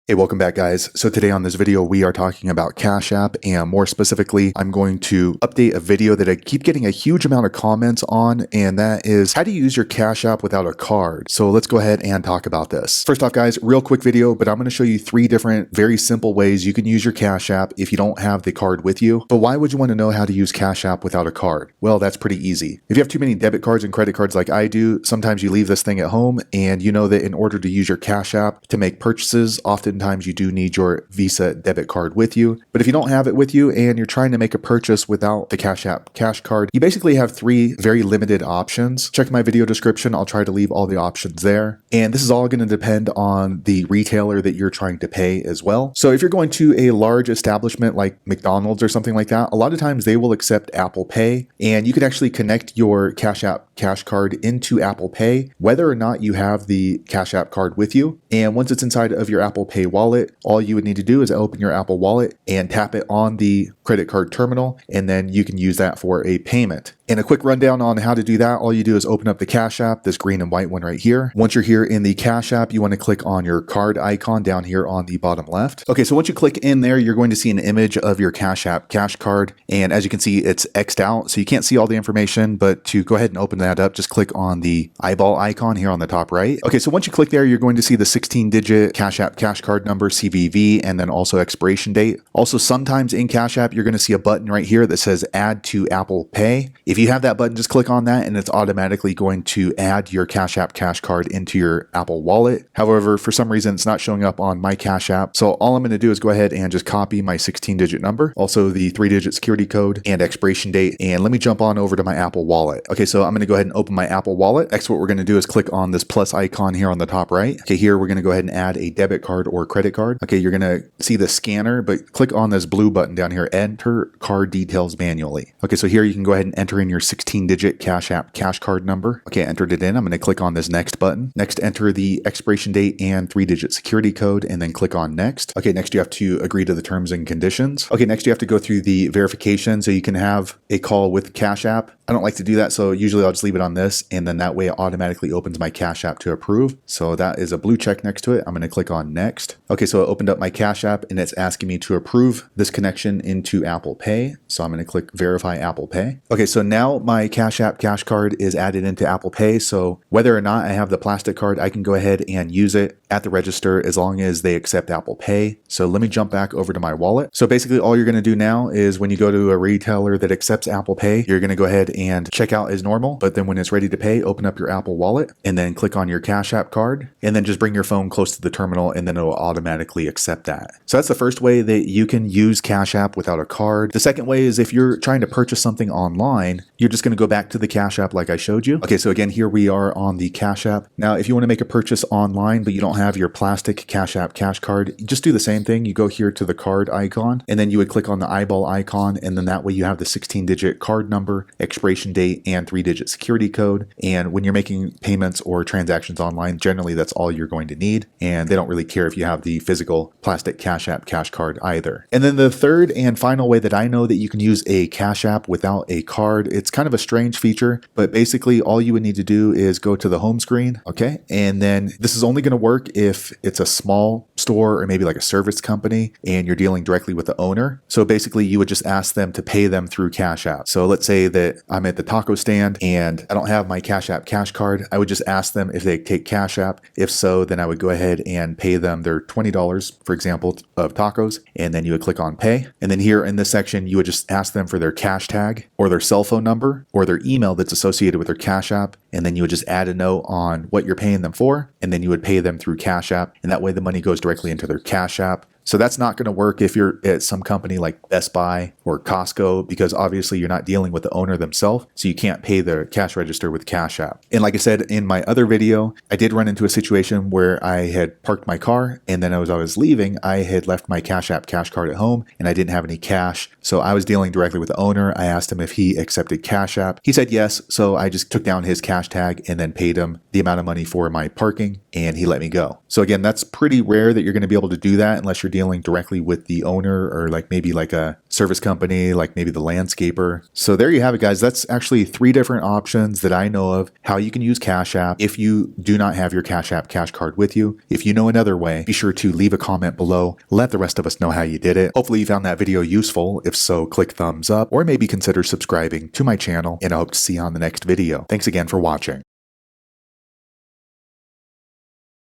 Hey, welcome back, guys. So today on this video, we are talking about Cash App, and more specifically, I'm going to update a video that I keep getting a huge amount of comments on, and that is how to use your Cash App without a card. So let's go ahead and talk about this. First off, guys, real quick video, but I'm going to show you 3 different, very simple ways you can use your Cash App if you don't have the card with you. But why would you want to know how to use Cash App without a card? Well, that's pretty easy. If you have too many debit cards and credit cards like I do, sometimes you leave this thing at home, and you know that in order to use your Cash App to make purchases, oftentimes you do need your Visa debit card with you. But if you don't have it with you and you're trying to make a purchase without the Cash App cash card, you basically have 3 very limited options. Check my video description. I'll try to leave all the options there. And this is all going to depend on the retailer that you're trying to pay as well. So if you're going to a large establishment like McDonald's or something like that, a lot of times they will accept Apple Pay, and you can actually connect your Cash App cash card into Apple Pay, whether or not you have the Cash App card with you. And once it's inside of your Apple Pay wallet, all you would need to do is open your Apple Wallet and tap it on the credit card terminal, and then you can use that for a payment. And a quick rundown on how to do that, all you do is open up the Cash App, this green and white one right here. Once you're here in the Cash App, you want to click on your card icon down here on the bottom left. Okay, so once you click in there, you're going to see an image of your Cash App cash card. And as you can see, it's X'd out, so you can't see all the information, but to go ahead and open that up, just click on the eyeball icon here on the top right. Okay, so once you click there, you're going to see the 16-digit Cash App cash card number, CVV, and then also expiration date. Also, sometimes in Cash App, you're going to see a button right here that says Add to Apple Pay. If you have that button, just click on that and it's automatically going to add your Cash App cash card into your Apple Wallet. However, for some reason, it's not showing up on my Cash App. So all I'm going to do is go ahead and just copy my 16-digit number, also the 3-digit security code and expiration date. And let me jump on over to my Apple Wallet. Okay, so I'm going to go ahead and open my Apple Wallet. Next, what we're going to do is click on this plus icon here on the top right. Okay, here we're going to go ahead and add a debit card or credit card. Okay, you're going to see the scanner, but click on this blue button down here, enter card details manually. Okay, so here you can go ahead and enter in your 16-digit Cash App cash card number. Okay, I entered it in. I'm going to click on this next button. Next, enter the expiration date and 3-digit security code, and then click on next. Okay, next you have to agree to the terms and conditions. Okay, next you have to go through the verification so you can have a call with Cash App. I don't like to do that, so usually I'll just leave it on this, and then that way it automatically opens my Cash App to approve. So that is a blue check next to it. I'm going to click on next. Okay, so it opened up my Cash App and it's asking me to approve this connection into Apple Pay. So I'm going to click verify Apple Pay. Okay, so now my Cash App cash card is added into Apple Pay. So whether or not I have the plastic card, I can go ahead and use it at the register as long as they accept Apple Pay. So let me jump back over to my wallet. So basically all you're going to do now is when you go to a retailer that accepts Apple Pay, you're going to go ahead and check out as normal. But then when it's ready to pay, open up your Apple Wallet and then click on your Cash App card and then just bring your phone close to the terminal and then it will automatically accept that. So that's the first way that you can use Cash App without a card. The second way is if you're trying to purchase something online, you're just going to go back to the Cash App like I showed you. Okay, so again, here we are on the Cash App. Now, if you want to make a purchase online, but you don't have your plastic Cash App cash card, just do the same thing. You go here to the card icon, and then you would click on the eyeball icon, and then that way you have the 16-digit card number, expiration date, and 3-digit security code. And when you're making payments or transactions online, generally that's all you're going to need. And they don't really care if you have the physical plastic Cash App cash card either. And then the third and final way that I know that you can use a Cash App without a card, it's kind of a strange feature, but basically all you would need to do is go to the home screen, okay? And then this is only going to work if it's a small store or maybe like a service company and you're dealing directly with the owner. So basically you would just ask them to pay them through Cash App. So let's say that I'm at the taco stand and I don't have my Cash App cash card. I would just ask them if they take Cash App. If so, then I would go ahead and pay them their $20, for example, of tacos. And then you would click on pay. And then here in this section, you would just ask them for their Cashtag or their cell phone number or their email that's associated with their Cash App. And then you would just add a note on what you're paying them for. And then you would pay them through Cash App. And that way the money goes directly into their Cash App. So that's not going to work if you're at some company like Best Buy or Costco, because obviously you're not dealing with the owner themselves. So you can't pay the cash register with Cash App. And like I said in my other video, I did run into a situation where I had parked my car and then as I was leaving, I had left my Cash App cash card at home and I didn't have any cash. So I was dealing directly with the owner. I asked him if he accepted Cash App. He said yes. So I just took down his cash tag and then paid him the amount of money for my parking and he let me go. So again, that's pretty rare that you're going to be able to do that unless you're dealing directly with the owner or like maybe like a service company, like maybe the landscaper. So there you have it, guys. That's actually 3 different options that I know of how you can use Cash App if you do not have your Cash App cash card with you. If you know another way, be sure to leave a comment below. Let the rest of us know how you did it. Hopefully you found that video useful. If so, click thumbs up or maybe consider subscribing to my channel, and I hope to see you on the next video. Thanks again for watching.